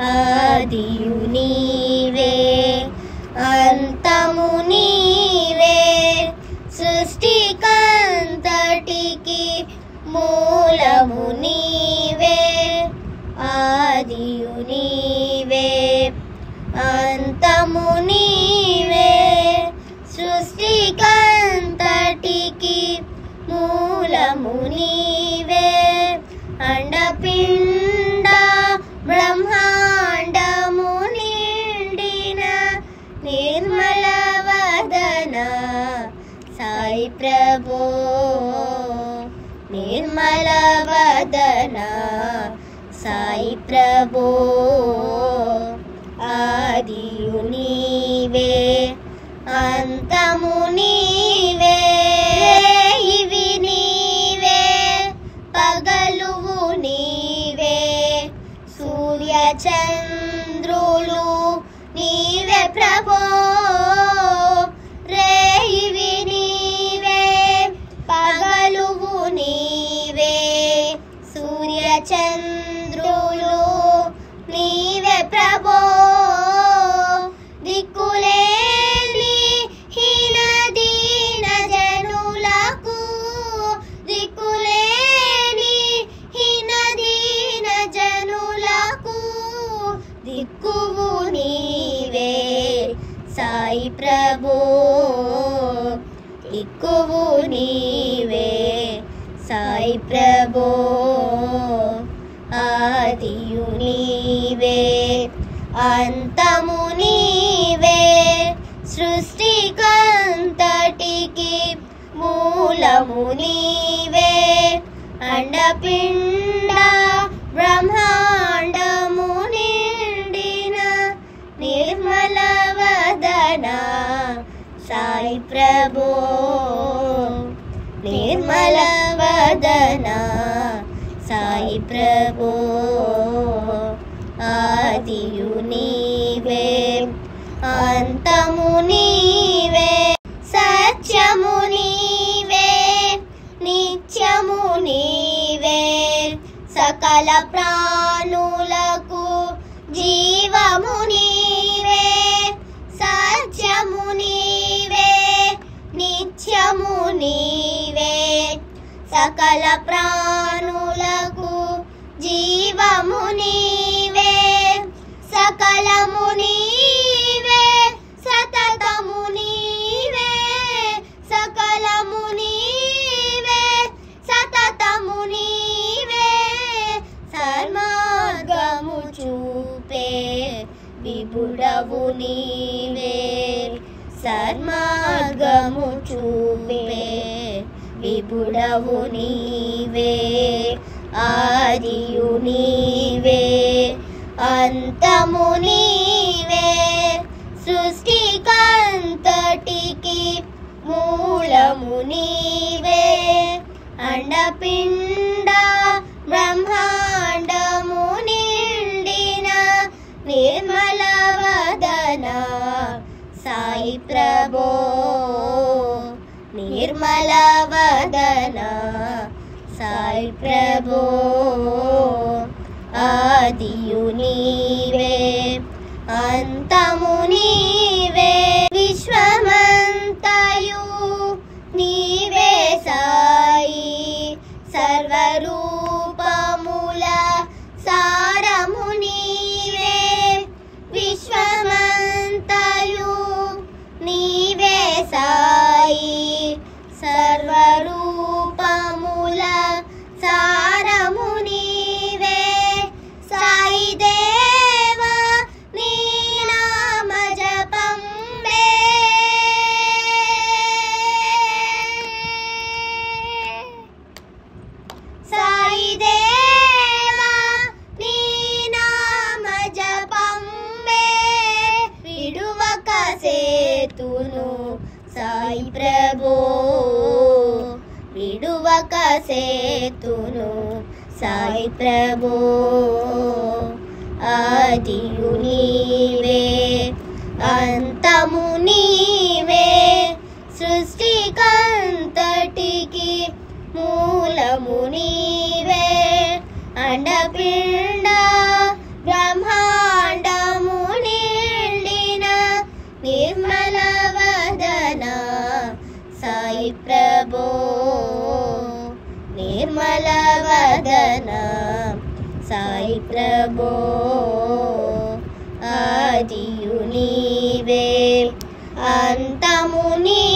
ఆదియు నీవే అంతము నీవే సృష్టికంతటికి మూలము నీవే ఆదియు నీవే అంతము నీవే సృష్టికంతటికి మూలము నీవే అండపిండ బ్రహ్మాండము నిండిన నిర్మల వదన సాయి ప్రభో నిర్మల వదన సాయి ప్రభో ఆదియు నీవే అంతము నీవే ఇవి నీవే పగలువు నీవే సూర్య చంద్రులు నీవే ప్రభో రేయివి నీవే పగలువు నీవే సూర్య చంద్రులు నీవే ప్రభో దిక్కులేని హీన దీన జనులకు దిక్కులేని హీన దీన జనులకు దిక్కువు నీవే సాయి ప్రభో దిక్కువు నీవే సాయి ప్రభో ఆదియు నీవే అంతము నీవే సృష్టికంతటికి మూలము నీవే అండపిండ బ్రహ్మాండము నిండిన నిర్మల వదన సాయి ప్రభో నిర్మల వదన సాయి ప్రభో ఆదియు నీవే అంతము నీవే సత్యము నీవే నిత్యము నీవే సకల ప్రాణులకు జీవము నీవే సత్యము నీవే నిత్యము నీవే సకల ప్రాణులకు జీవము నీవే సకలము నీవే సతతము నీవే సకలము నీవే సతతము నీవే సన్మార్గము చూపే విభుడవు నీవే సన్మార్గము చూపే విభుడవు నీవే ఆదియు నీవే అంతము నీవే సృష్టికంతటికి మూలము నీవే అండపిండ బ్రహ్మాండము నిండిన నిర్మల వదన సాయి ప్రభో నిర్మల వదన సాయి ప్రభో ఆదియు నీవే అంతము నీవే విశ్వమంతయు నీవే సాయి సర్వరూపముల సారము నీవే విశ్వమంతయు నీవే సాయి సర్వరూపముల సారము నీవే సాయి దేవా నీ నామ జపంబే సాయి దేవా నీ నామ జపంబే విడువక సేతును సాయి ప్రభో విడువక సేతును సాయి ప్రభో ఆదియు నీవే అంతము నీవే సృష్టికంతటికి మూలము నీవే అండపిండ బ్రహ్మ వదన సాయి ప్రభో ఆదియు నీవే అంతము నీవే